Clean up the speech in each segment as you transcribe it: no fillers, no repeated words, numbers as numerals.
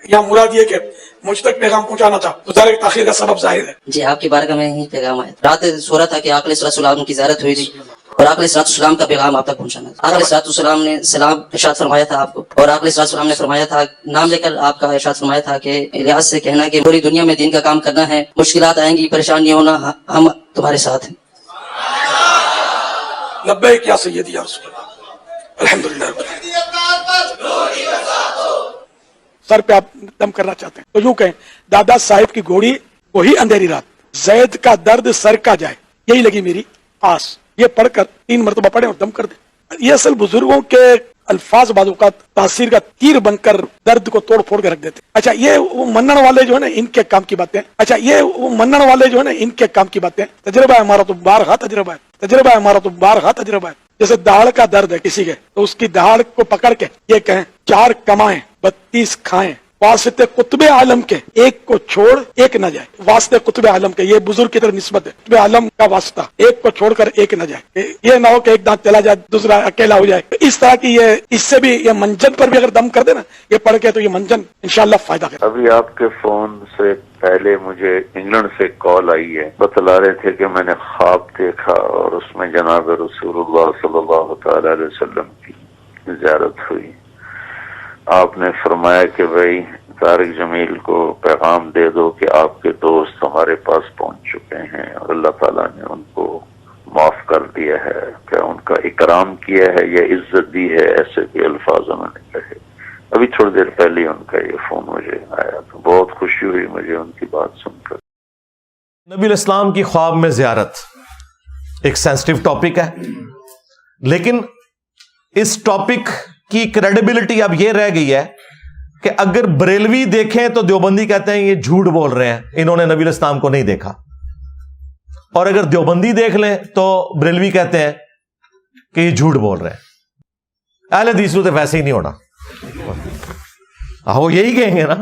یا مراد یہ کہ مجھ تک پیغام پہنچانا تھا تو ظاہر تاخیر کا سبب ظاہر ہے. جی آپ کی بارگاہ میں ہی پیغام آیا. رات سورہ تھا کہ آقا علیہ السلام کی زیارت ہوئی تھی اور آقا علیہ السلام کا پیغام آپ تک پہنچانا تھا. آقا علیہ السلام نے سلام ارشاد فرمایا تھا آپ کو، اور آقا علیہ السلام نے فرمایا تھا، نام لے کر آپ کا ارشاد فرمایا تھا کہ الیاس سے کہنا کہ پوری دنیا میں دین کا کام کرنا ہے، مشکلات آئیں گی، پریشان نہیں ہونا، ہم تمہارے ساتھ ہیں. لبیک یا سیدی یا رسول اللہ. الحمدللہ رب العالمین. سر پہ آپ دم کرنا چاہتے ہیں تو یوں کہیں، دادا صاحب کی گھوڑی وہی اندھیری رات، زید کا درد سر کا جائے، یہی لگی میری آس. یہ پڑھ کر 3 مرتبہ پڑھیں اور دم کر دیں. یہ اصل بزرگوں کے الفاظ بعض اوقات تاثیر کا تیر بن کر درد کو توڑ پھوڑ کے رکھ دیتے. اچھا یہ وہ منن والے جو ہے نا ان کے کام کی باتیں، ان کے کام کی باتیں. تجربہ ہے ہمارا تو بارہا تجربہ ہے. جیسے دہاڑ کا درد ہے کسی کے تو اس کی دہاڑ کو پکڑ کے یہ کہیں 4 کمائیں 32 کھائیں، واسطے قطب عالم کے ایک کو چھوڑ ایک نہ جائے. واسطے قطب عالم کے، یہ بزرگ کی طرف نسبت ہے، قطب عالم کا واسطہ، ایک کو چھوڑ کر ایک نہ جائے. یہ نہ ہو کہ ایک دانت چلا جائے دوسرا اکیلا ہو جائے. اس طرح کی اس سے بھی یہ منجن پر بھی اگر دم کر دے نا یہ پڑھ کے تو یہ منجن انشاءاللہ فائدہ کرے. ابھی آپ کے فون سے پہلے مجھے انگلینڈ سے کال آئی ہے، بتلا رہے تھے کہ میں نے خواب دیکھا اور اس میں جناب رسول اللہ صلی اللہ تعالی علیہ وسلم کی زیارت ہوئی. آپ نے فرمایا کہ بھائی طارق جمیل کو پیغام دے دو کہ آپ کے دوست ہمارے پاس پہنچ چکے ہیں اور اللہ تعالیٰ نے ان کو معاف کر دیا ہے، کہ ان کا اکرام کیا ہے یا عزت دی ہے، ایسے کے الفاظ انہوں نے کہے. ابھی تھوڑی دیر پہلے ان کا یہ فون مجھے آیا تو بہت خوشی ہوئی مجھے ان کی بات سن کر. نبی علیہ السلام کی خواب میں زیارت ایک سینسٹیو ٹاپک ہے، لیکن اس ٹاپک کی کریڈیبلٹی اب یہ رہ گئی ہے کہ اگر بریلوی دیکھیں تو دیوبندی کہتے ہیں یہ جھوٹ بول رہے ہیں، انہوں نے نبی علیہ السلام کو نہیں دیکھا. اور اگر دیوبندی دیکھ لیں تو بریلوی کہتے ہیں کہ یہ جھوٹ بول رہے ہیں. اہل حدیث تو ویسے ہی نہیں ہونا، وہ یہی کہیں گے نا،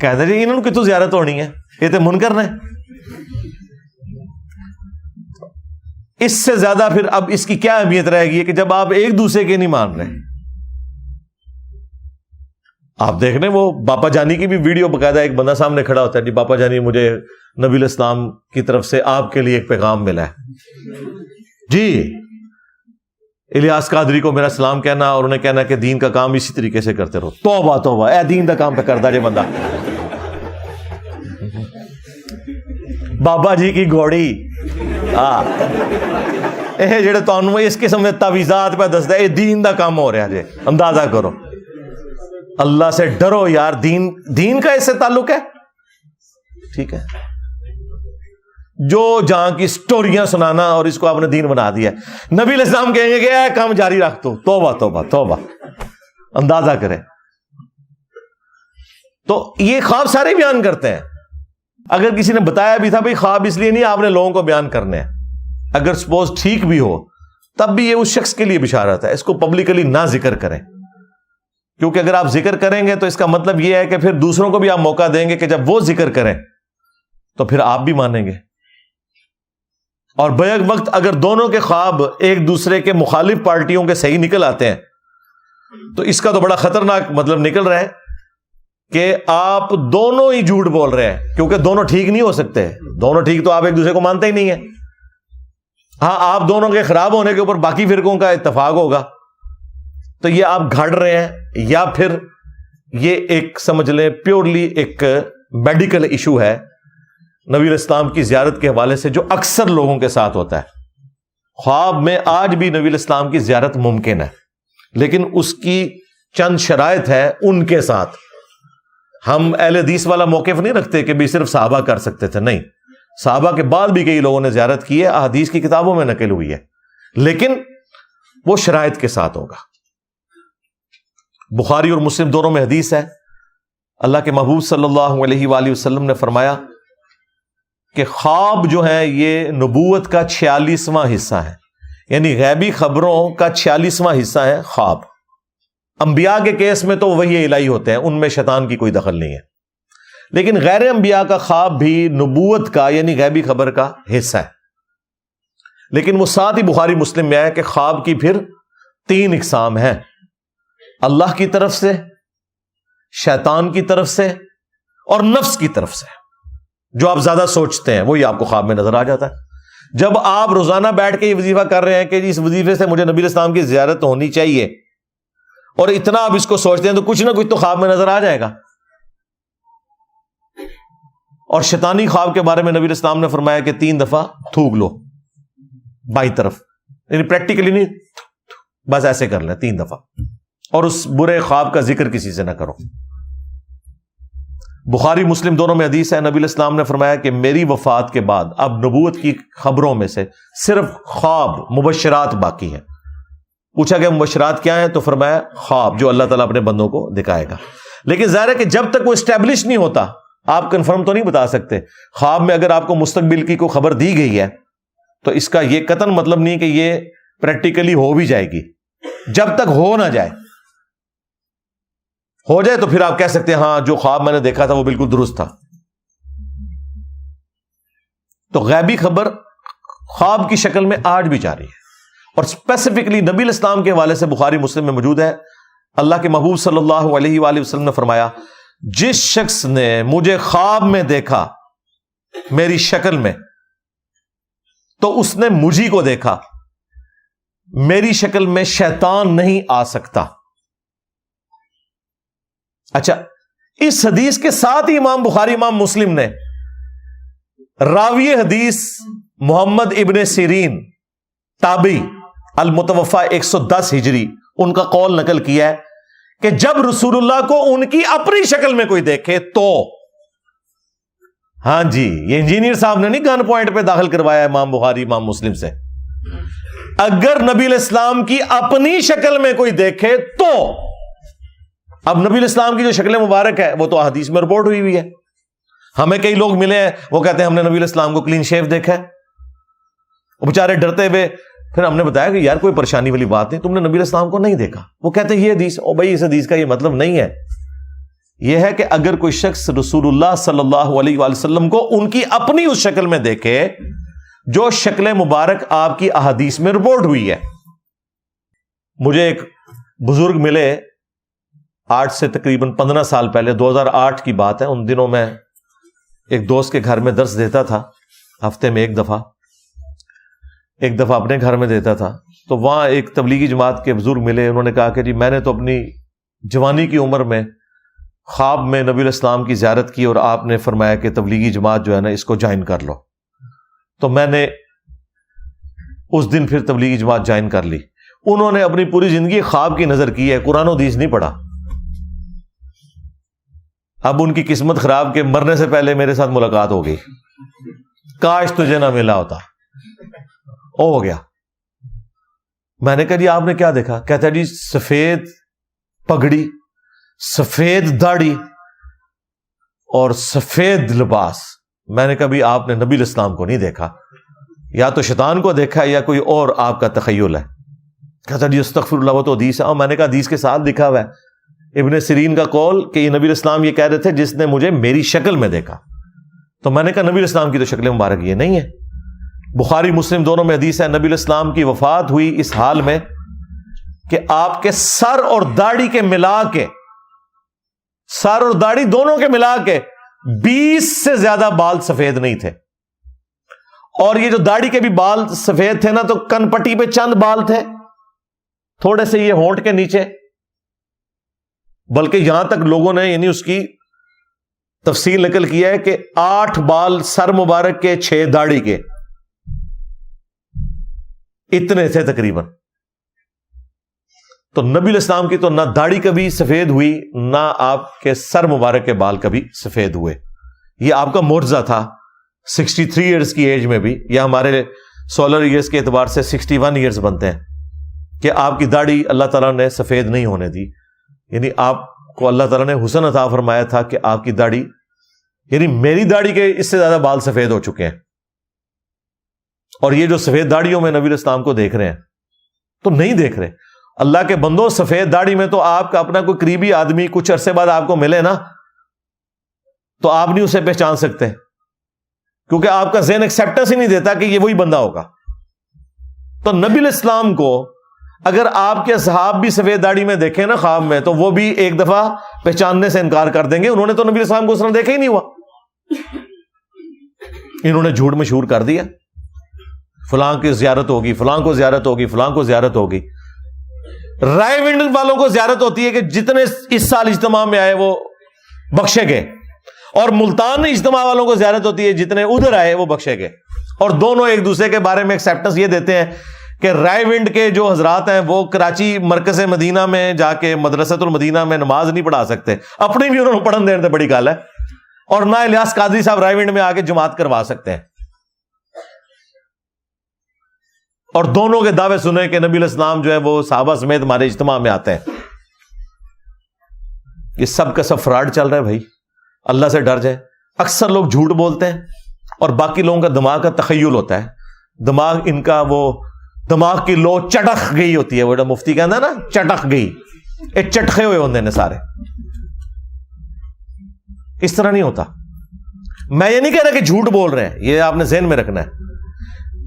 کہتے ہیں انہوں کی تو زیارت ہونی ہے، یہ تو منکر نے. اس سے زیادہ پھر اب اس کی کیا اہمیت رہے گی کہ جب آپ ایک دوسرے کے نہیں مان رہے. آپ دیکھ رہے ہیں وہ باپا جانی کی بھی ویڈیو باقاعدہ ایک بندہ سامنے کھڑا ہوتا ہے، جی باپا جانی مجھے نبی علیہ السلام کی طرف سے آپ کے لیے ایک پیغام ملا ہے، جی الیاس قادری کو میرا سلام کہنا اور انہیں کہنا کہ دین کا کام اسی طریقے سے کرتے رہو. توبہ توبہ، اے دین کا کام پہ کرتا جی بندہ. بابا جی کی گھوڑی جڑے تانوں اس قسم کے تعویذات پہ دسدا اے دین دا کام ہو رہا جی. اندازہ کرو، اللہ سے ڈرو یار. دین کا اس سے تعلق ہے، ٹھیک ہے. جو جہاں کی سٹوریاں سنانا اور اس کو آپ نے دین بنا دیا. نبی علیہ السلام کہیں گے کہ اے کام جاری رکھ تو. توبہ توبہ توبہ. اندازہ کریں. تو یہ خواب سارے بیان کرتے ہیں. اگر کسی نے بتایا بھی تھا بھائی خواب اس لیے نہیں آپ نے لوگوں کو بیان کرنے ہیں، اگر سپوز ٹھیک بھی ہو تب بھی یہ اس شخص کے لیے بشارت ہے. اس کو پبلکلی نہ ذکر کریں، کیونکہ اگر آپ ذکر کریں گے تو اس کا مطلب یہ ہے کہ پھر دوسروں کو بھی آپ موقع دیں گے کہ جب وہ ذکر کریں تو پھر آپ بھی مانیں گے. اور بیک وقت اگر دونوں کے خواب ایک دوسرے کے مخالف پارٹیوں کے صحیح نکل آتے ہیں تو اس کا تو بڑا خطرناک مطلب نکل رہا ہے کہ آپ دونوں ہی جھوٹ بول رہے ہیں، کیونکہ دونوں ٹھیک نہیں ہو سکتے. دونوں ٹھیک تو آپ ایک دوسرے کو مانتے ہی نہیں ہیں. ہاں آپ دونوں کے خراب ہونے کے اوپر باقی فرقوں کا اتفاق ہوگا تو یہ آپ گھڑ رہے ہیں، یا پھر یہ ایک سمجھ لیں پیورلی ایک میڈیکل ایشو ہے نبی علیہ السلام کی زیارت کے حوالے سے جو اکثر لوگوں کے ساتھ ہوتا ہے. خواب میں آج بھی نبی علیہ السلام کی زیارت ممکن ہے، لیکن اس کی چند شرائط ہے ان کے ساتھ. ہم اہل حدیث والا موقف نہیں رکھتے کہ بھی صرف صحابہ کر سکتے تھے، نہیں، صحابہ کے بعد بھی کئی لوگوں نے زیارت کی ہے، احادیث کی کتابوں میں نقل ہوئی ہے، لیکن وہ شرائط کے ساتھ ہوگا. بخاری اور مسلم دونوں میں حدیث ہے، اللہ کے محبوب صلی اللہ علیہ وآلہ وسلم نے فرمایا کہ خواب جو ہیں یہ نبوت کا 46واں حصہ ہے، یعنی غیبی خبروں کا 46واں حصہ ہے خواب. انبیاء کے کیس میں تو وحی الہی ہوتے ہیں، ان میں شیطان کی کوئی دخل نہیں ہے، لیکن غیر انبیاء کا خواب بھی نبوت کا یعنی غیبی خبر کا حصہ ہے. لیکن وہ ساتھ ہی بخاری مسلم میں ہے کہ خواب کی پھر 3 اقسام ہیں: اللہ کی طرف سے، شیطان کی طرف سے اور نفس کی طرف سے. جو آپ زیادہ سوچتے ہیں وہی آپ کو خواب میں نظر آ جاتا ہے. جب آپ روزانہ بیٹھ کے یہ وظیفہ کر رہے ہیں کہ جی اس وظیفے سے مجھے نبی اسلام کی زیارت ہونی چاہیے, اور اتنا آپ اس کو سوچتے ہیں تو کچھ نہ کچھ تو خواب میں نظر آ جائے گا. اور شیطانی خواب کے بارے میں نبی اسلام نے فرمایا کہ 3 دفعہ تھوک لو بائیں طرف, یعنی پریکٹیکلی نہیں, بس ایسے کر لیں 3 دفعہ, اور اس برے خواب کا ذکر کسی سے نہ کرو. بخاری مسلم دونوں میں حدیث ہے, نبی اسلام نے فرمایا کہ میری وفات کے بعد اب نبوت کی خبروں میں سے صرف خواب مبشرات باقی ہیں. پوچھا کہ مبشرات کیا ہیں, تو فرمایا خواب جو اللہ تعالیٰ اپنے بندوں کو دکھائے گا. لیکن ظاہر ہے کہ جب تک وہ اسٹیبلش نہیں ہوتا آپ کنفرم تو نہیں بتا سکتے. خواب میں اگر آپ کو مستقبل کی کوئی خبر دی گئی ہے تو اس کا یہ قطعاً مطلب نہیں کہ یہ پریکٹیکلی ہو بھی جائے گی. جب تک ہو نہ جائے, ہو جائے تو پھر آپ کہہ سکتے ہیں ہاں جو خواب میں نے دیکھا تھا وہ بالکل درست تھا. تو غیبی خبر خواب کی شکل میں آج بھی جاری ہے, اور اسپیسیفکلی نبی الاسلام کے حوالے سے بخاری مسلم میں موجود ہے. اللہ کے محبوب صلی اللہ علیہ وآلہ وسلم نے فرمایا جس شخص نے مجھے خواب میں دیکھا میری شکل میں تو اس نے مجھی کو دیکھا, میری شکل میں شیطان نہیں آ سکتا. اچھا, اس حدیث کے ساتھ ہی امام بخاری امام مسلم نے راوی حدیث محمد ابن سیرین تابعی المتوفا 110 ہجری ان کا قول نقل کیا ہے کہ جب رسول اللہ کو ان کی اپنی شکل میں کوئی دیکھے تو, ہاں جی یہ انجینئر صاحب نے نہیں گن پوائنٹ پہ داخل کروایا امام بخاری امام مسلم سے, اگر نبی الاسلام کی اپنی شکل میں کوئی دیکھے تو. اب نبی الاسلام کی جو شکل مبارک ہے وہ تو احادیث میں رپورٹ ہوئی ہے. ہمیں کئی لوگ ملے ہیں وہ کہتے ہیں ہم نے نبی الاسلام کو کلین شیو دیکھا ہے, وہ بیچارے ڈرتے ہوئے. پھر ہم نے بتایا کہ یار کوئی پریشانی والی بات نہیں, تم نے نبی الاسلام کو نہیں دیکھا. وہ کہتے ہیں یہ حدیث, او بھائی اس حدیث کا یہ مطلب نہیں ہے. یہ ہے کہ اگر کوئی شخص رسول اللہ صلی اللہ علیہ وآلہ وسلم کو ان کی اپنی اس شکل میں دیکھے جو شکل مبارک آپ کی احادیث میں رپورٹ ہوئی ہے. مجھے ایک بزرگ ملے آج سے تقریباً 15 سال پہلے, 2008 کی بات ہے. ان دنوں میں ایک دوست کے گھر میں درس دیتا تھا, ہفتے میں ایک دفعہ اپنے گھر میں دیتا تھا. تو وہاں ایک تبلیغی جماعت کے بزرگ ملے, انہوں نے کہا کہ جی میں نے تو اپنی جوانی کی عمر میں خواب میں نبی الاسلام کی زیارت کی اور آپ نے فرمایا کہ تبلیغی جماعت جو ہے نا اس کو جوائن کر لو. تو میں نے اس دن پھر تبلیغی جماعت جوائن کر لی. انہوں نے اپنی پوری زندگی خواب کی نظر کی ہے, قرآن و حدیث نہیں پڑھا. اب ان کی قسمت خراب کہ مرنے سے پہلے میرے ساتھ ملاقات ہو گئی, کاش تجھے نہ ملا ہوتا. ہو گیا. میں نے کہا جی آپ نے کیا دیکھا؟ کہتا ہے جی سفید پگڑی, سفید داڑھی اور سفید لباس. میں نے کہا بھی آپ نے نبی الاسلام کو نہیں دیکھا, یا تو شیطان کو دیکھا یا کوئی اور آپ کا تخیل ہے. کہتا جی استغفر اللہ, وہ تو حدیث ہے. اور میں نے کہا حدیث کے ساتھ لکھا ہوا ہے ابن سیرین کا قول کہ یہ نبی الاسلام یہ کہہ رہے تھے جس نے مجھے میری شکل میں دیکھا. تو میں نے کہا نبی الاسلام کی تو شکل مبارک یہ نہیں ہے. بخاری مسلم دونوں میں حدیث ہے نبی الاسلام کی وفات ہوئی اس حال میں کہ آپ کے سر اور داڑھی کے ملا کے, سر اور داڑھی دونوں کے ملا کے 20 سے زیادہ بال سفید نہیں تھے. اور یہ جو داڑھی کے بھی بال سفید تھے نا تو کن پٹی پہ چند بال تھے, تھوڑے سے یہ ہونٹ کے نیچے, بلکہ یہاں تک لوگوں نے یعنی اس کی تفصیل نقل کیا ہے کہ 8 بال سر مبارک کے, 6 داڑھی کے, اتنے تھے تقریباً. تو نبی الاسلام کی تو نہ داڑھی کبھی سفید ہوئی نہ آپ کے سر مبارک کے بال کبھی سفید ہوئے. یہ آپ کا معجزہ تھا 63 ایئرز کی ایج میں بھی, یا ہمارے سولر ایئرز کے اعتبار سے 61 ایئرز بنتے ہیں, کہ آپ کی داڑھی اللہ تعالیٰ نے سفید نہیں ہونے دی. یعنی آپ کو اللہ تعالیٰ نے حسن عطا فرمایا تھا کہ آپ کی داڑھی, یعنی میری داڑھی کے اس سے زیادہ بال سفید ہو چکے ہیں. اور یہ جو سفید داڑھیوں میں نبی الاسلام کو دیکھ رہے ہیں تو نہیں دیکھ رہے. اللہ کے بندوں, سفید داڑھی میں تو آپ کا اپنا کوئی قریبی آدمی کچھ عرصے بعد آپ کو ملے نا تو آپ نہیں اسے پہچان سکتے, کیونکہ آپ کا ذہن ایکسیپٹنس ہی نہیں دیتا کہ یہ وہی بندہ ہوگا. تو نبی الاسلام کو اگر آپ کے صحاب بھی سفید داڑھی میں دیکھیں نا خواب میں تو وہ بھی ایک دفعہ پہچاننے سے انکار کر دیں گے. انہوں نے تو نبی السلام کو اس طرح دیکھا ہی نہیں ہوا, انہوں نے جھوٹ مشہور کر دیا, فلاں کی زیارت ہوگی, فلاں کو زیارت ہوگی, فلاں کو زیارت ہوگی. رائے ونڈ والوں کو زیارت ہوتی ہے کہ جتنے اس سال اجتماع میں آئے وہ بخشے گئے, اور ملتان اجتماع والوں کو زیارت ہوتی ہے جتنے ادھر آئے وہ بخشے گئے. اور دونوں ایک دوسرے کے بارے میں ایکسیپٹنس یہ دیتے ہیں کہ رائے ونڈ کے جو حضرات ہیں وہ کراچی مرکز مدینہ میں جا کے مدرسۃ المدینہ میں نماز نہیں پڑھا سکتے, اپنی بھی انہوں نے پڑھن دینے بڑی گل ہے, اور نہ الیاس قادری صاحب رائے ونڈ میں آ کے جماعت کروا سکتے ہیں. اور دونوں کے دعوے سنے کہ نبی علیہ السلام جو ہے وہ صحابہ سمیت ہمارے اجتماع میں آتے ہیں. یہ سب کا سب فراڈ چل رہا ہے بھائی, اللہ سے ڈر جائے. اکثر لوگ جھوٹ بولتے ہیں اور باقی لوگوں کا دماغ کا تخیل ہوتا ہے, دماغ ان کا وہ دماغ کی لو چٹک گئی ہوتی ہے, وہ جو مفتی کہتا ہے نا چٹک گئی, یہ چٹکے ہوئے ہوتے ہیں سارے. اس طرح نہیں ہوتا. میں یہ نہیں کہہ رہا کہ جھوٹ بول رہے ہیں, یہ آپ نے ذہن میں رکھنا ہے.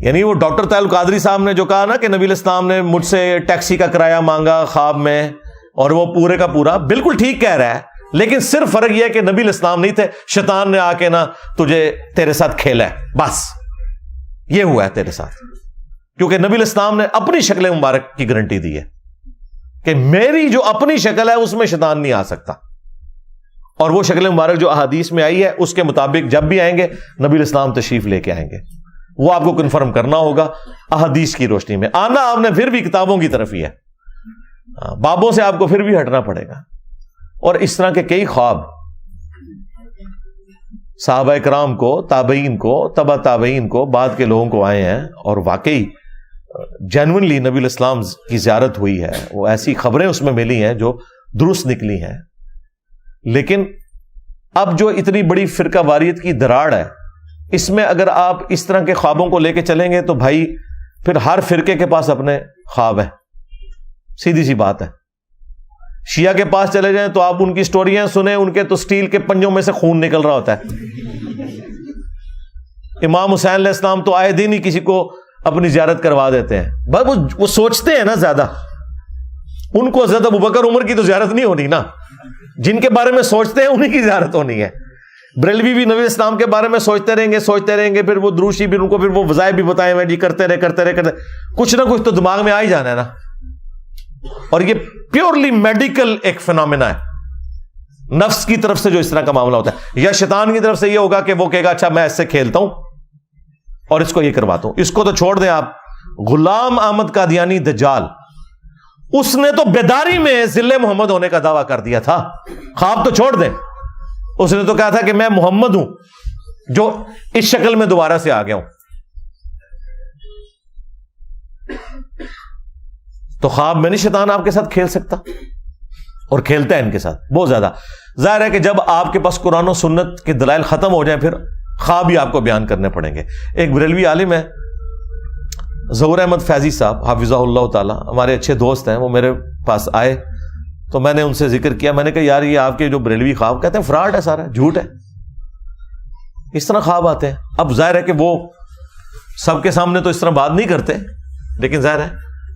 یعنی وہ ڈاکٹر طاہر القادری صاحب نے جو کہا نا کہ نبی علیہ السلام نے مجھ سے ٹیکسی کا کرایہ مانگا خواب میں, اور وہ پورے کا پورا بالکل ٹھیک کہہ رہا ہے, لیکن صرف فرق یہ ہے کہ نبی علیہ السلام نہیں تھے, شیطان نے آ کے نا تجھے تیرے ساتھ کھیلا ہے, بس یہ ہوا ہے تیرے ساتھ. کیونکہ نبی علیہ السلام نے اپنی شکل مبارک کی گارنٹی دی ہے کہ میری جو اپنی شکل ہے اس میں شیطان نہیں آ سکتا, اور وہ شکل مبارک جو احادیث میں آئی ہے اس کے مطابق جب بھی آئیں گے نبی علیہ السلام تشریف لے کے آئیں گے. وہ آپ کو کنفرم کرنا ہوگا احادیث کی روشنی میں. آنا آپ نے پھر بھی کتابوں کی طرف ہی ہے, بابوں سے آپ کو پھر بھی ہٹنا پڑے گا. اور اس طرح کے کئی خواب صحابہ کرام کو, تابعین کو, تبع تابعین کو, بعد کے لوگوں کو آئے ہیں, اور واقعی جینوئنلی نبی علیہ السلام کی زیارت ہوئی ہے. وہ ایسی خبریں اس میں ملی ہیں جو درست نکلی ہیں. لیکن اب جو اتنی بڑی فرقہ واریت کی دراڑ ہے, اس میں اگر آپ اس طرح کے خوابوں کو لے کے چلیں گے تو بھائی پھر ہر فرقے کے پاس اپنے خواب ہیں. سیدھی سی بات ہے. شیعہ کے پاس چلے جائیں تو آپ ان کی سٹوریاں سنیں, ان کے تو سٹیل کے پنجوں میں سے خون نکل رہا ہوتا ہے. امام حسین علیہ السلام تو آئے دن ہی کسی کو اپنی زیارت کروا دیتے ہیں. بس وہ سوچتے ہیں نا زیادہ, ان کو حضرت ابوبکر عمر کی تو زیارت نہیں ہونی نا, جن کے بارے میں سوچتے ہیں انہیں کی زیارت ہونی ہے. بریلوی بھی نبی اسلام کے بارے میں سوچتے رہیں گے, پھر وہ دروشی بھی ان کو پھر وہ وظائف بھی بتائے ہوئے جی, کرتے رہے کچھ نہ کچھ تو دماغ میں آ ہی جانا ہے نا. اور یہ پیورلی میڈیکل ایک فینومینا ہے, نفس کی طرف سے جو اس طرح کا معاملہ ہوتا ہے, یا شیطان کی طرف سے یہ ہوگا کہ وہ کہے گا اچھا میں اس سے کھیلتا ہوں اور اس کو یہ کرواتا ہوں. اس کو تو چھوڑ دیں آپ, غلام احمد قادیانی دجال, اس نے تو بیداری میں ذل محمد ہونے کا دعویٰ کر دیا تھا. خواب تو چھوڑ دیں, اس نے تو کہا تھا کہ میں محمد ہوں جو اس شکل میں دوبارہ سے آ گیا ہوں. تو خواب میں نہیں شیطان آپ کے ساتھ کھیل سکتا, اور کھیلتا ہے ان کے ساتھ بہت زیادہ. ظاہر ہے کہ جب آپ کے پاس قرآن و سنت کے دلائل ختم ہو جائیں پھر خواب بھی آپ کو بیان کرنے پڑیں گے. ایک بریلوی عالم ہے ظہور احمد فیضی صاحب حافظہ اللہ تعالی, ہمارے اچھے دوست ہیں, وہ میرے پاس آئے تو میں نے ان سے ذکر کیا. میں نے کہا یار یہ آپ کے جو بریلوی خواب کہتے ہیں فراڈ ہے, سارا جھوٹ ہے, اس طرح خواب آتے ہیں. اب ظاہر ہے کہ وہ سب کے سامنے تو اس طرح بات نہیں کرتے, لیکن ظاہر ہے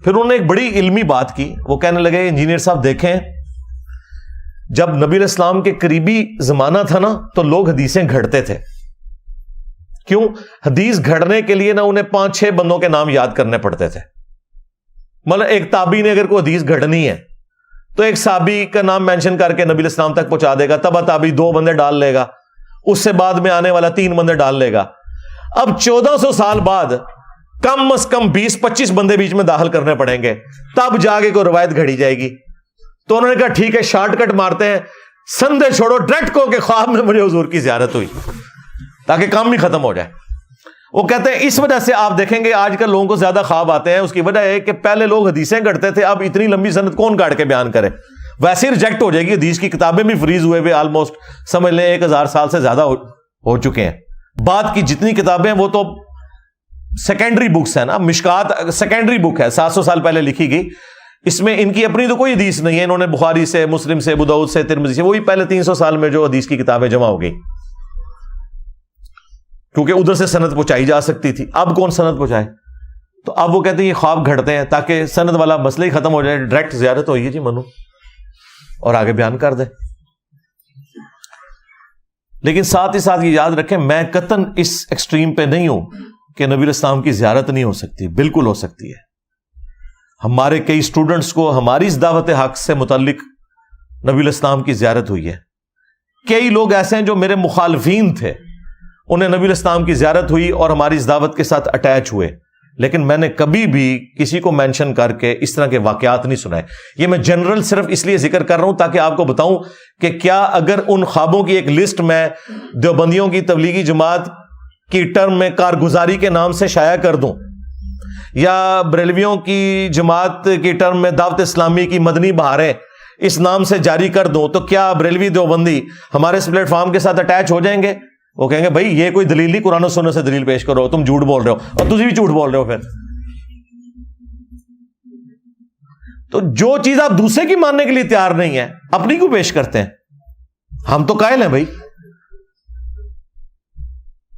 پھر انہوں نے ایک بڑی علمی بات کی. وہ کہنے لگے انجینئر صاحب دیکھیں, جب نبی علیہ السلام کے قریبی زمانہ تھا نا تو لوگ حدیثیں گھڑتے تھے. کیوں؟ حدیث گھڑنے کے لیے نا انہیں 5-6 بندوں کے نام یاد کرنے پڑتے تھے. مطلب ایک تابعی نے اگر کوئی حدیث گھڑنی ہے تو ایک صحابی کا نام مینشن کر کے نبی علیہ السلام تک پہنچا دے گا, تبع تابعی 2 بندے ڈال لے گا, اس سے بعد میں آنے والا 3 بندے ڈال لے گا. اب 1400 سال بعد کم از کم 20-25 بندے بیچ میں داخل کرنے پڑیں گے, تب جا کے کوئی روایت گھڑی جائے گی. تو انہوں نے کہا ٹھیک ہے شارٹ کٹ مارتے ہیں, سندے چھوڑو ڈائریکٹ کو کہ خواب میں مجھے حضور کی زیارت ہوئی, تاکہ کام بھی ختم ہو جائے. وہ کہتے ہیں اس وجہ سے آپ دیکھیں گے آج کل لوگوں کو زیادہ خواب آتے ہیں. اس کی وجہ ہے کہ پہلے لوگ حدیثیں گھڑتے تھے, اب اتنی لمبی سند کون کاٹ کے بیان کرے, ویسے ہی ریجیکٹ ہو جائے گی. حدیث کی کتابیں بھی فریز ہوئے آلموسٹ سمجھ لیں 1000 سال سے زیادہ ہو چکے ہیں. بعد کی جتنی کتابیں وہ تو سیکنڈری بکس ہیں نا. مشکات سیکنڈری بک ہے, 700 سال پہلے لکھی گئی, اس میں ان کی اپنی تو کوئی حدیث نہیں ہے. انہوں نے بخاری سے, مسلم سے, ابو داؤد سے, ترمذی سے, وہی پہلے 300 سال میں جو حدیث کی کتابیں جمع ہو گئی, کیونکہ ادھر سے سند پہنچائی جا سکتی تھی. اب کون سند پہنچائے؟ تو اب وہ کہتے ہیں یہ خواب گھڑتے ہیں تاکہ سند والا مسئلہ ہی ختم ہو جائے، ڈائریکٹ زیارت ہوئی ہے جی منو، اور آگے بیان کر دیں۔ لیکن ساتھ ہی ساتھ یہ یاد رکھیں میں قطعاً اس ایکسٹریم پہ نہیں ہوں کہ نبی الاسلام کی زیارت نہیں ہو سکتی، بالکل ہو سکتی ہے۔ ہمارے کئی اسٹوڈنٹس کو ہماری اس دعوت حق سے متعلق نبی الاسلام کی زیارت ہوئی ہے۔ کئی لوگ ایسے ہیں جو میرے مخالفین تھے، انہیں نبی الاسلام کی زیارت ہوئی اور ہماری اس دعوت کے ساتھ اٹیچ ہوئے، لیکن میں نے کبھی بھی کسی کو مینشن کر کے اس طرح کے واقعات نہیں سنائے۔ یہ میں جنرل صرف اس لیے ذکر کر رہا ہوں تاکہ آپ کو بتاؤں کہ کیا اگر ان خوابوں کی ایک لسٹ میں دیوبندیوں کی تبلیغی جماعت کی ٹرم میں کارگزاری کے نام سے شائع کر دوں، یا بریلویوں کی جماعت کی ٹرم میں دعوت اسلامی کی مدنی بہاریں اس نام سے جاری کر دوں، تو کیا بریلوی دیوبندی ہمارے اس پلیٹ فارم کے ساتھ اٹیچ ہو جائیں گے؟ وہ کہیں گے بھائی یہ کوئی دلیل نہیں، قرآن و سنت سے دلیل پیش کرو، تم جھوٹ بول رہے ہو، اور تجھے بھی جھوٹ بول رہے ہو۔ پھر تو جو چیز آپ دوسرے کی ماننے کے لیے تیار نہیں ہے اپنی کو پیش کرتے ہیں۔ ہم تو قائل ہیں بھائی،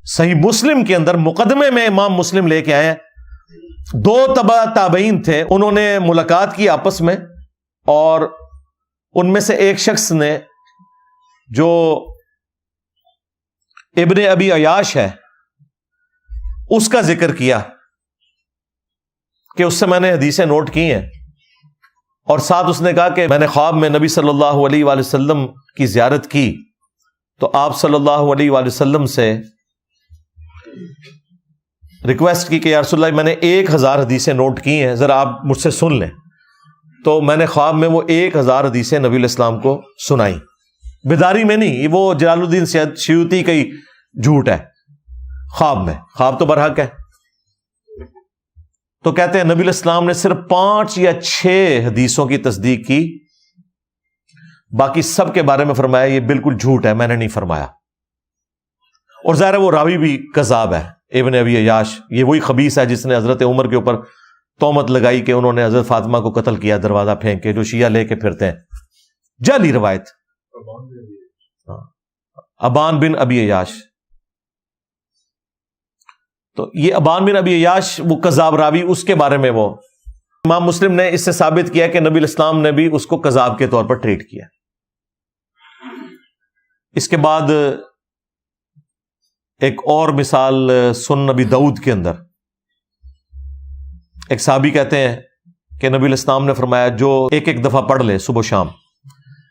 صحیح مسلم کے اندر مقدمے میں امام مسلم لے کے آئے ہیں، 2 تبع تابعین تھے، انہوں نے ملاقات کی آپس میں، اور ان میں سے ایک شخص نے جو ابن ابی عیاش ہے اس کا ذکر کیا کہ اس سے میں نے حدیثیں نوٹ کی ہیں، اور ساتھ اس نے کہا کہ میں نے خواب میں نبی صلی اللہ علیہ وآلہ وسلم کی زیارت کی، تو آپ صلی اللہ علیہ وآلہ وسلم سے ریکویسٹ کی کہ یا رسول اللہ میں نے 1000 حدیثیں نوٹ کی ہیں، ذرا آپ مجھ سے سن لیں۔ تو میں نے خواب میں وہ 1000 حدیثیں نبی علیہ السلام کو سنائی، بیداری میں نہیں، وہ جلال الدین سیوطی کا ہی جھوٹ ہے، خواب میں، خواب تو برحق ہے۔ تو کہتے ہیں نبی علیہ السلام نے صرف 5 یا 6 حدیثوں کی تصدیق کی، باقی سب کے بارے میں فرمایا یہ بالکل جھوٹ ہے، میں نے نہیں فرمایا۔ اور ظاہر ہے وہ راوی بھی کذاب ہے، ابن ابی عیاش، یہ وہی خبیث ہے جس نے حضرت عمر کے اوپر تہمت لگائی کہ انہوں نے حضرت فاطمہ کو قتل کیا دروازہ پھینک کے، جو شیعہ لے کے پھرتے ہیں، جعلی روایت۔ ابان بن ابی عیاش، تو یہ ابان بن ابی عیاش وہ کذاب راوی، اس کے بارے میں وہ امام مسلم نے اس سے ثابت کیا کہ نبی الاسلام نے بھی اس کو کذاب کے طور پر ٹریٹ کیا۔ اس کے بعد ایک اور مثال سنن نبی داؤد کے اندر ایک صحابی کہتے ہیں کہ نبی الاسلام نے فرمایا جو ایک دفعہ پڑھ لے صبح و شام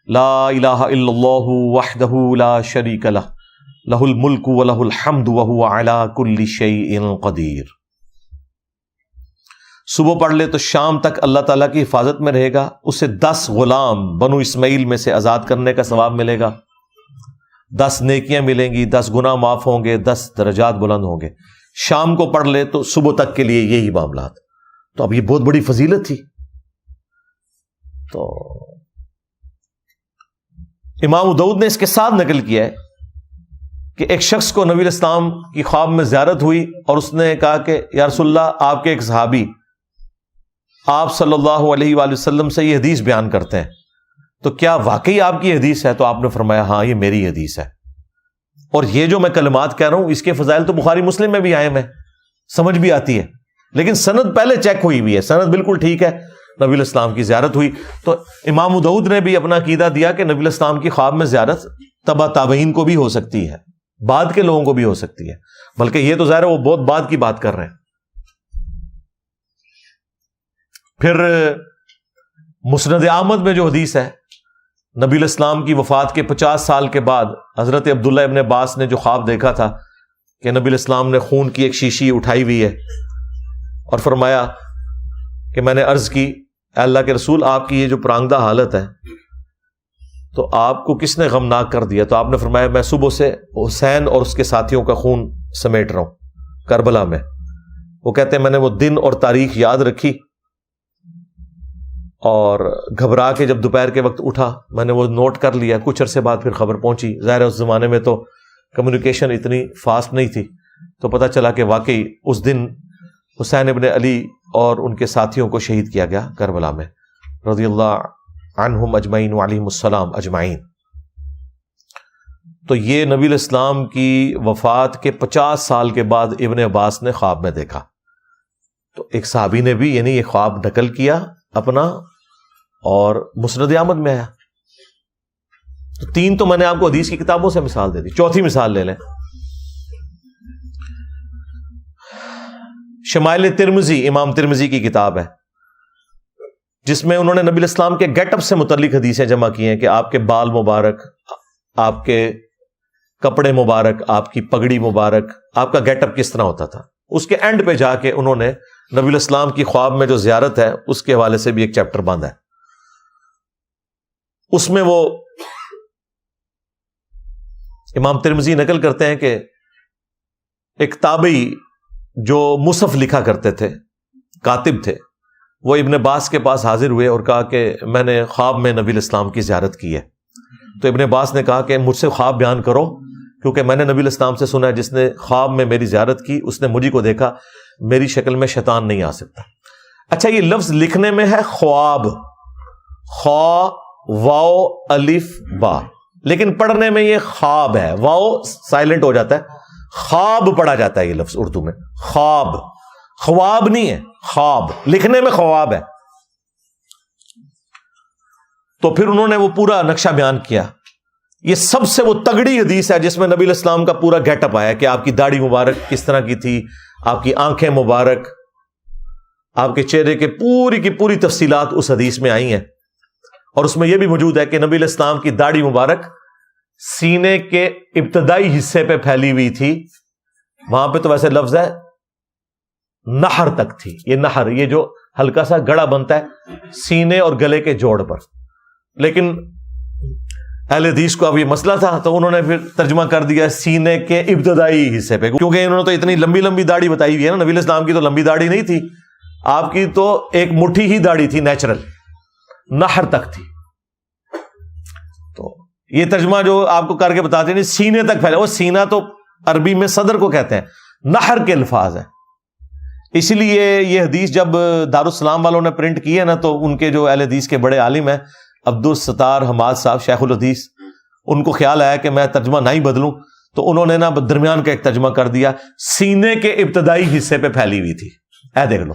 لا الہ الا اللہ وحدہ لا شریک لہ لہ الملک ولہ الحمد وہو علی کل شیء قدیر، صبح پڑھ لے تو شام تک اللہ تعالیٰ کی حفاظت میں رہے گا، اسے 10 غلام بنو اسماعیل میں سے آزاد کرنے کا ثواب ملے گا، 10 نیکیاں ملیں گی، 10 گناہ معاف ہوں گے، 10 درجات بلند ہوں گے۔ شام کو پڑھ لے تو صبح تک کے لیے یہی معاملات۔ تو اب یہ بہت بڑی فضیلت تھی۔ تو امام داؤد نے اس کے ساتھ نقل کیا ہے کہ ایک شخص کو نبی الاسلام کی خواب میں زیارت ہوئی، اور اس نے کہا کہ یا رسول اللہ آپ کے ایک صحابی آپ صلی اللہ علیہ وآلہ وسلم سے یہ حدیث بیان کرتے ہیں، تو کیا واقعی آپ کی حدیث ہے؟ تو آپ نے فرمایا ہاں یہ میری حدیث ہے، اور یہ جو میں کلمات کہہ رہا ہوں اس کے فضائل تو بخاری مسلم میں بھی آئے ہیں، سمجھ بھی آتی ہے، لیکن سند پہلے چیک ہوئی ہوئی ہے، سند بالکل ٹھیک ہے، نبی الاسلام کی زیارت ہوئی۔ تو امام داؤد نے بھی اپنا عقیدہ دیا کہ نبی الاسلام کی خواب میں زیارت تبع تابعین کو بھی ہو سکتی ہے، بعد کے لوگوں کو بھی ہو سکتی ہے، بلکہ یہ تو ظاہر ہے وہ بہت بعد کی بات کر رہے ہیں۔ پھر مسند احمد میں جو حدیث ہے، نبی الاسلام کی وفات کے 50 سال کے بعد حضرت عبداللہ ابن عباس نے جو خواب دیکھا تھا کہ نبی الاسلام نے خون کی ایک شیشی اٹھائی ہوئی ہے، اور فرمایا کہ میں نے عرض کی اے اللہ کے رسول آپ کی یہ جو پرانگدہ حالت ہے تو آپ کو کس نے غمناک کر دیا؟ تو آپ نے فرمایا میں صبح سے حسین اور اس کے ساتھیوں کا خون سمیٹ رہا ہوں کربلا میں۔ وہ کہتے ہیں میں نے وہ دن اور تاریخ یاد رکھی، اور گھبرا کے جب دوپہر کے وقت اٹھا میں نے وہ نوٹ کر لیا، کچھ عرصے بعد پھر خبر پہنچی، ظاہر ہے اس زمانے میں تو کمیونیکیشن اتنی فاسٹ نہیں تھی، تو پتہ چلا کہ واقعی اس دن حسین ابن علی اور ان کے ساتھیوں کو شہید کیا گیا کربلا میں، رضی اللہ عنہم اجمعین وعلیہم السلام اجمعین۔ تو یہ نبی الاسلام کی وفات کے 50 سال کے بعد ابن عباس نے خواب میں دیکھا۔ تو ایک صحابی نے بھی یعنی یہ خواب نقل کیا اپنا اور مسند احمد میں آیا. تو 3 تو میں نے آپ کو حدیث کی کتابوں سے مثال دے دی. چوتھی مثال لے لیں. شمائل ترمذی، امام ترمذی کی کتاب ہے جس میں انہوں نے نبی الاسلام کے گیٹ اپ سے متعلق حدیثیں جمع کی ہیں کہ آپ کے بال مبارک، آپ کے کپڑے مبارک، آپ کی پگڑی مبارک، آپ کا گیٹ اپ کس طرح ہوتا تھا. اس کے اینڈ پہ جا کے انہوں نے نبی الاسلام کی خواب میں جو زیارت ہے اس کے حوالے سے بھی ایک چیپٹر باندھا ہے. اس میں وہ امام ترمذی نقل کرتے ہیں کہ ایک تابعی جو مصحف لکھا کرتے تھے، کاتب تھے، وہ ابن عباس کے پاس حاضر ہوئے اور کہا کہ میں نے خواب میں نبی الاسلام کی زیارت کی ہے. تو ابن عباس نے کہا کہ مجھ سے خواب بیان کرو، کیونکہ میں نے نبی الاسلام سے سنا ہے جس نے خواب میں میری زیارت کی اس نے مجھے کو دیکھا، میری شکل میں شیطان نہیں آ سکتا. اچھا، یہ لفظ لکھنے میں ہے خواب، خوا واو الف با، لیکن پڑھنے میں یہ خواب ہے، واو سائلنٹ ہو جاتا ہے، خواب پڑھا جاتا ہے یہ لفظ اردو میں. خواب، خواب نہیں ہے، خواب، لکھنے میں خواب ہے. تو پھر انہوں نے وہ پورا نقشہ بیان کیا. یہ سب سے وہ تگڑی حدیث ہے جس میں نبی الاسلام کا پورا گیٹ اپ آیا کہ آپ کی داڑھی مبارک کس طرح کی تھی، آپ کی آنکھیں مبارک، آپ کے چہرے کے پوری کی پوری تفصیلات اس حدیث میں آئی ہیں. اور اس میں یہ بھی موجود ہے کہ نبی الاسلام کی داڑھی مبارک سینے کے ابتدائی حصے پہ پھیلی ہوئی تھی. وہاں پہ تو ویسے لفظ ہے نہر تک تھی. یہ نہر، یہ جو ہلکا سا گڑا بنتا ہے سینے اور گلے کے جوڑ پر. لیکن اہل حدیث کو اب یہ مسئلہ تھا تو انہوں نے پھر ترجمہ کر دیا سینے کے ابتدائی حصے پہ، کیونکہ انہوں نے تو اتنی لمبی لمبی داڑھی بتائی ہوئی ہے نا. نبی الاسلام کی تو لمبی داڑھی نہیں تھی، آپ کی تو ایک مٹھی ہی داڑھی تھی، نیچرل، نہر تک تھی. تو یہ ترجمہ جو آپ کو کر کے بتاتے ہیں سینے تک پھیلا، وہ سینہ تو عربی میں صدر کو کہتے ہیں، نہر کے الفاظ ہیں. اسی لیے یہ حدیث جب دارالسلام والوں نے پرنٹ کی ہے نا تو ان کے جو اہل حدیث کے بڑے عالم ہیں عبدالستار حماد صاحب شیخ الحدیث، ان کو خیال آیا کہ میں ترجمہ نہ ہی بدلوں تو انہوں نے نا درمیان کا ایک ترجمہ کر دیا، سینے کے ابتدائی حصے پہ پھیلی ہوئی تھی. اے دیکھ لو،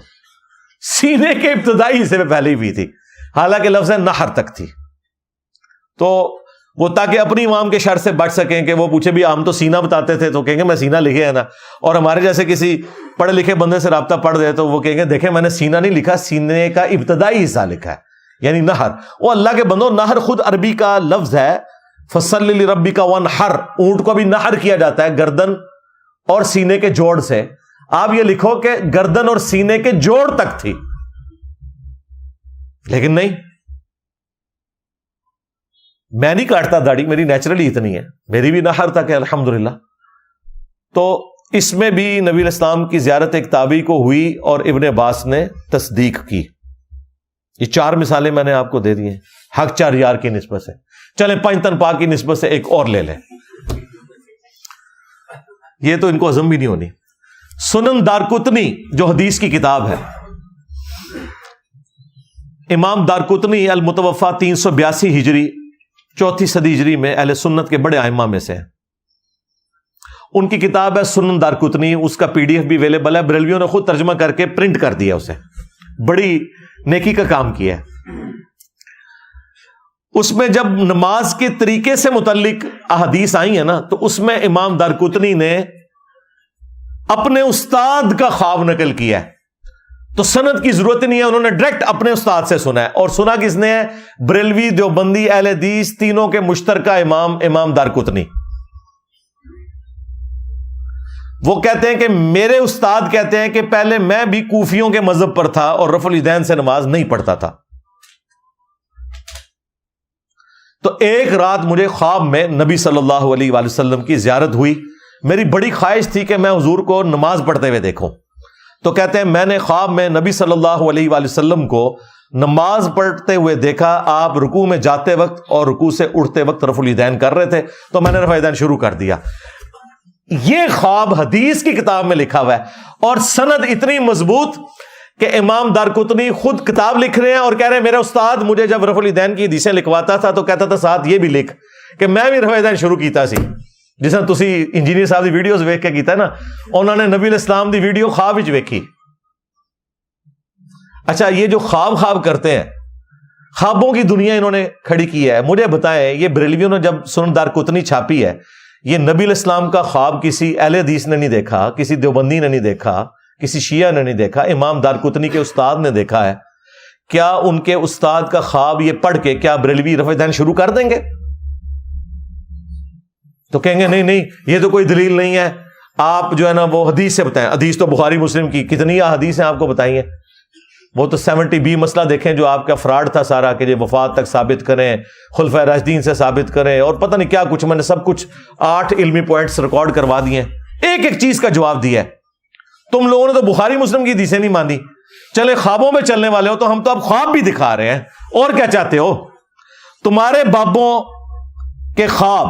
سینے کے ابتدائی حصے پہ پھیلی ہوئی تھی، حالانکہ لفظ ہے نہر تک تھی. تو وہ تاکہ اپنی عوام کے شر سے بچ سکیں کہ وہ پوچھے بھی ہم تو سینہ بتاتے تھے تو کہیں گے میں سینہ لکھے ہے نا، اور ہمارے جیسے کسی پڑھے لکھے بندے سے رابطہ پڑھ دے تو وہ کہیں گے دیکھیں میں نے سینہ نہیں لکھا، سینے کا ابتدائی حصہ لکھا ہے، یعنی نہر. وہ اللہ کے بندو، نہر خود عربی کا لفظ ہے، فصل لربک وانحر، اونٹ کو بھی نہر کیا جاتا ہے گردن اور سینے کے جوڑ سے. آپ یہ لکھو کہ گردن اور سینے کے جوڑ تک تھی، لیکن نہیں، میں نہیں کاٹتا داڑھی، میری نیچرلی اتنی ہے، میری بھی نہر تک ہے الحمدللہ. تو اس میں بھی نبی الاسلام کی زیارت ایک تابعی کو ہوئی اور ابن عباس نے تصدیق کی. یہ 4 مثالیں میں نے آپ کو دے دی ہیں حق 4 یار کی نسبت سے. چلیں 5 تن پاک کی نسبت سے ایک اور لے لیں، یہ تو ان کو ہضم بھی نہیں ہونی. سنن دارقطنی جو حدیث کی کتاب ہے، امام دارقطنی المتوفا 382 ہجری 4 صدی ہجری میں اہل سنت کے بڑے ائمہ میں سے ہیں. ان کی کتاب ہے سنن دارقطنی، اس کا PDF بھی اویلیبل ہے، بریلویوں نے خود ترجمہ کر کے پرنٹ کر دیا، اسے بڑی نیکی کا کام کیا ہے. اس میں جب نماز کے طریقے سے متعلق احادیث آئی ہیں نا تو اس میں امام دارقطنی نے اپنے استاد کا خواب نقل کیا ہے. تو سند کی ضرورت نہیں ہے، انہوں نے ڈائریکٹ اپنے استاد سے سنا ہے. اور سنا کس نے ہے؟ بریلوی، دیوبندی، اہل حدیث تینوں کے مشترکہ امام دارقطنی. وہ کہتے ہیں کہ میرے استاد کہتے ہیں کہ پہلے میں بھی کوفیوں کے مذہب پر تھا اور رفع الیدین سے نماز نہیں پڑھتا تھا. تو ایک رات مجھے خواب میں نبی صلی اللہ علیہ وآلہ وسلم کی زیارت ہوئی. میری بڑی خواہش تھی کہ میں حضور کو نماز پڑھتے ہوئے دیکھوں. تو کہتے ہیں میں نے خواب میں نبی صلی اللہ علیہ وآلہ وسلم کو نماز پڑھتے ہوئے دیکھا. آپ رکوع میں جاتے وقت اور رکوع سے اٹھتے وقت رفع الیدین کر رہے تھے، تو میں نے رفع الیدین شروع کر دیا. یہ خواب حدیث کی کتاب میں لکھا ہوا ہے اور سند اتنی مضبوط کہ امام دارقطنی خود کتاب لکھ رہے ہیں اور کہہ رہے ہیں میرا استاد مجھے جب رفع الیدین کی حدیثیں لکھواتا تھا تو کہتا تھا ساتھ یہ بھی لکھ کہ میں بھی رفع الیدین شروع کیتا سی. جس طرح تسی انجینئر صاحب دی ویڈیوز ویکھ کے کیتا ہے نا، انہوں نے نبی الاسلام دی ویڈیو خواب وچ ویکھی اچھا یہ جو خواب کرتے ہیں، خوابوں کی دنیا انہوں نے کھڑی کی ہے. مجھے بتائیں یہ بریلویوں نے جب سنن دارقطنی چھاپی ہے، یہ نبی علیہ السلام کا خواب کسی اہل حدیث نے نہیں دیکھا، کسی دیوبندی نے نہیں دیکھا، کسی شیعہ نے نہیں دیکھا، امام دارقطنی کے استاد نے دیکھا ہے. کیا ان کے استاد کا خواب یہ پڑھ کے کیا بریلوی رفع دین شروع کر دیں گے؟ تو کہیں گے نہیں یہ تو کوئی دلیل نہیں ہے، آپ جو ہے نا وہ حدیث سے بتائیں. حدیث تو بخاری مسلم کی کتنی حدیث ہیں آپ کو بتائی ہیں. وہ تو 70B مسئلہ دیکھیں جو آپ کا فراڈ تھا سارا، کہ یہ وفات تک ثابت کریں، خلفائے راشدین سے ثابت کریں، اور پتہ نہیں کیا کچھ. میں نے سب کچھ 8 علمی پوائنٹس ریکارڈ کروا دیے ہیں، ایک چیز کا جواب دیا ہے. تم لوگوں نے تو بخاری مسلم کی حدیثیں نہیں مانی. چلے خوابوں میں چلنے والے ہو تو ہم تو اب خواب بھی دکھا رہے ہیں، اور کیا چاہتے ہو؟ تمہارے بابوں کے خواب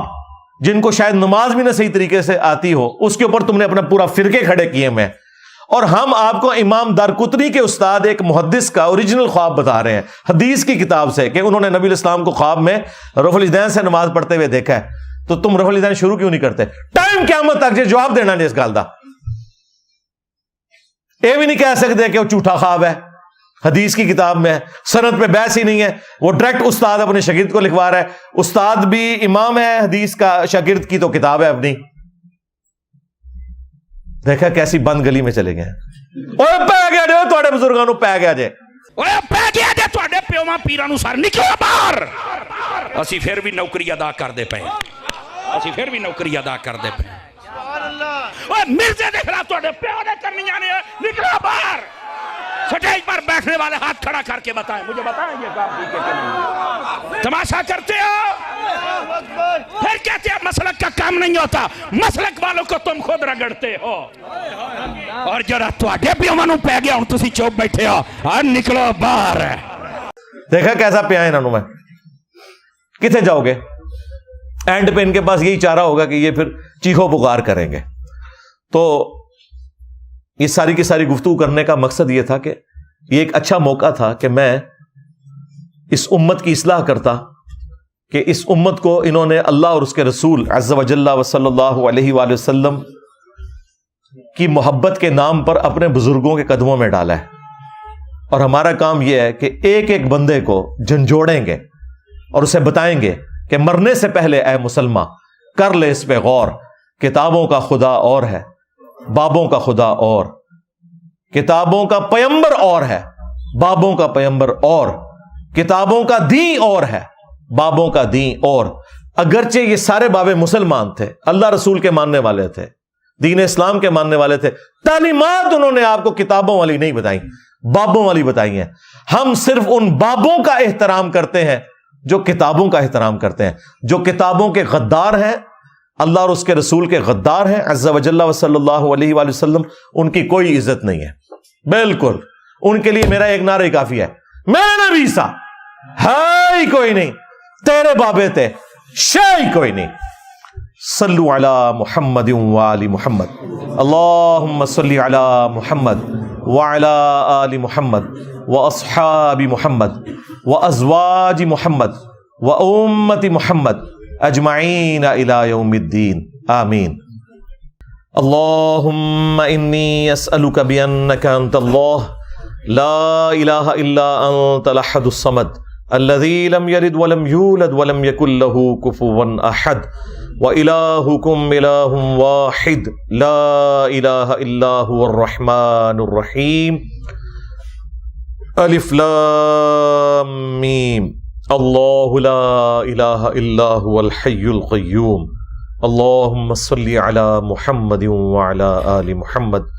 جن کو شاید نماز بھی نہ صحیح طریقے سے آتی ہو، اس کے اوپر تم نے اپنا پورا فرقے کھڑے کیے میں، اور ہم آپ کو امام دارقطنی کے استاد ایک محدث کا اوریجنل خواب بتا رہے ہیں حدیث کی کتاب سے، کہ انہوں نے نبی علیہ السلام کو خواب میں رفع الیدین سے نماز پڑھتے ہوئے دیکھا ہے. تو تم رفع الیدین شروع کیوں نہیں کرتے؟ ٹائم قیامت تک جو جواب دینا نہیں اس گل دا. یہ بھی نہیں کہہ سکتے کہ وہ جھوٹا خواب ہے، حدیث کی کتاب میں سند پہ بحث ہی نہیں ہے. وہ ڈائریکٹ استاد اپنے شاگرد کو لکھوا رہا ہے. استاد بھی امام ہے حدیث کا، شاگرد کی تو کتاب ہے اپنی. دیکھا کیسی بند گلی میں چلے گئے. پی گیا جی تھوڑے بزرگوں نو، پی گیا جی، پی گیا جی تھوڑے پیواں پیراں نو. سر نکلو باہر. اسی پھر بھی نوکری ادا کرتے پے، اسی پھر بھی نوکری ادا کرتے پے. مرزے دے خلاف تھوڑے پیو نے کرنی جانے، نکلو باہر. سٹیج پر بیٹھنے والے ہاتھ کھڑا کر کے بتائیں، مجھے بتائیں یہ کام ٹھیک ہے کہ نہیں؟ تماشا کرتے ہو، پھر کہتے ہیں مسلک کا کام نہیں ہوتا. مسلک والوں کو تم خود رگڑتے ہو. اور جرا تواڈے پیواں نو پی گیا ہن تسی چوپ بیٹھے ہو. ہاں نکلو باہر. دیکھا کیسا پیا انہوں میں. کتنے جاؤ گے؟ اینڈ پہ ان کے پاس یہی چارہ ہوگا کہ یہ پھر چیخو پکار کریں گے. تو یہ ساری کی ساری گفتگو کرنے کا مقصد یہ تھا کہ یہ ایک اچھا موقع تھا کہ میں اس امت کی اصلاح کرتا، کہ اس امت کو انہوں نے اللہ اور اس کے رسول عز و جل و صلی اللہ علیہ وآلہ وسلم کی محبت کے نام پر اپنے بزرگوں کے قدموں میں ڈالا ہے. اور ہمارا کام یہ ہے کہ ایک ایک بندے کو جھنجھوڑیں گے اور اسے بتائیں گے کہ مرنے سے پہلے اے مسلمان کر لے اس پہ غور. کتابوں کا خدا اور ہے، بابوں کا خدا اور. کتابوں کا پیمبر اور ہے، بابوں کا پیمبر اور. کتابوں کا دین اور ہے، بابوں کا دین اور. اگرچہ یہ سارے بابے مسلمان تھے، اللہ رسول کے ماننے والے تھے، دین اسلام کے ماننے والے تھے، تعلیمات انہوں نے آپ کو کتابوں والی نہیں بتائی، بابوں والی بتائی ہیں. ہم صرف ان بابوں کا احترام کرتے ہیں جو کتابوں کا احترام کرتے ہیں. جو کتابوں کے غدار ہیں، اللہ اور اس کے رسول کے غدار ہیں عز و جل و صلی اللہ علیہ وآلہ وسلم، ان کی کوئی عزت نہیں ہے. بالکل ان کے لیے میرا ایک نعرہ ہی کافی ہے، میرا نبی سا ہے ہی کوئی نہیں، تیرے بابے تھے شے ہی کوئی نہیں. صلو علی محمد وآل محمد. اللہم صلی علی محمد وعلی آل محمد واصحاب محمد وازواج محمد وامت محمد اجمعین الی یوم الدین آمین. اللہم انی اسألک بانک انت اللہ لا الہ الا انت الاحد الصمد الذی لم یلد ولم یولد ولم یکن له کفوا احد وإلہکم الہ واحد لا الہ الا هو الرحمن الرحیم. الف لام میم. اللہ لا الہ الا هو الحی القیوم. اللہم صلی علی محمد وعلی آل محمد.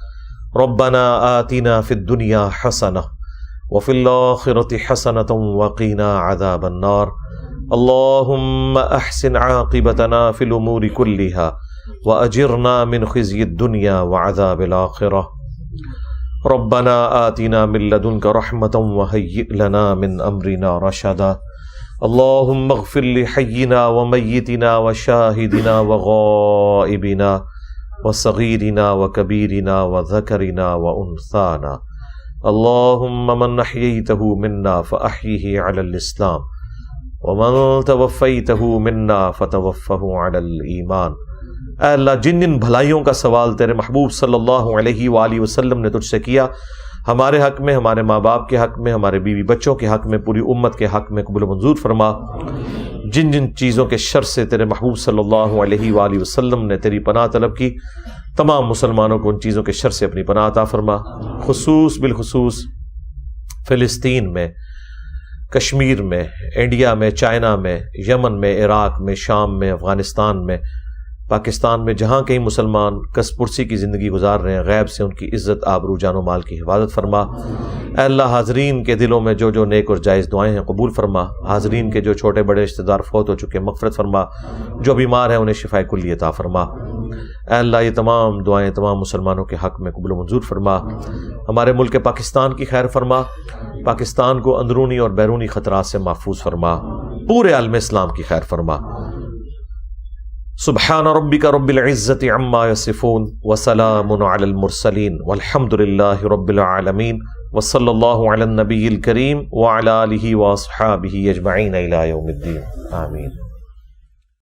ربنا آتنا فی الدنیا حسنہ وفی الآخرة حسنة وقنا عذاب النار. اللہم احسن عاقبتنا فی الامور كلها واجرنا من خزی الدنیا وعذاب الآخرة. ربنا آتنا من لدنك رحمة وهيئ لنا من امرنا رشدا. اللهم اغفر لحينا وميتنا وشاهدنا وغائبنا وصغيرنا وكبيرنا وذكرنا وأنثانا. اللهم من أحييته منا فأحيه على الإسلام ومن توفيته منا فتوفه على الإيمان. اے اللہ جن جن بھلائیوں کا سوال تیرے محبوب صلی اللہ علیہ وآلہ وسلم نے تجھ سے کیا، ہمارے حق میں، ہمارے ماں باپ کے حق میں، ہمارے بیوی بچوں کے حق میں، پوری امت کے حق میں قبول و منظور فرما۔ جن جن چیزوں کے شر سے تیرے محبوب صلی اللہ علیہ وآلہ وسلم نے تیری پناہ طلب کی، تمام مسلمانوں کو ان چیزوں کے شر سے اپنی پناہ عطا فرما، بالخصوص فلسطین میں، کشمیر میں، انڈیا میں، چائنا میں، یمن میں، عراق میں، شام میں، افغانستان میں، پاکستان میں، جہاں کہیں مسلمان کس پرسی کی زندگی گزار رہے ہیں، غیب سے ان کی عزت، آبرو، جان و مال کی حفاظت فرما۔ اے اللہ، حاضرین کے دلوں میں جو جو نیک اور جائز دعائیں ہیں قبول فرما، حاضرین کے جو چھوٹے بڑے رشتہ دار فوت ہو چکے مغفرت فرما، جو بیمار ہیں انہیں شفائے کلی عطا فرما۔ اے اللہ، یہ تمام دعائیں تمام مسلمانوں کے حق میں قبول و منظور فرما، ہمارے ملک پاکستان کی خیر فرما، پاکستان کو اندرونی اور بیرونی خطرات سے محفوظ فرما، پورے عالم اسلام کی خیر فرما۔ سبحان ربک رب العزت عما یصفون وسلام علی المرسلین والحمد للہ رب العالمین وصلی اللہ علی النبی الکریم وعلی آلہ واصحابہ اجمعین الی یوم الدین، آمین۔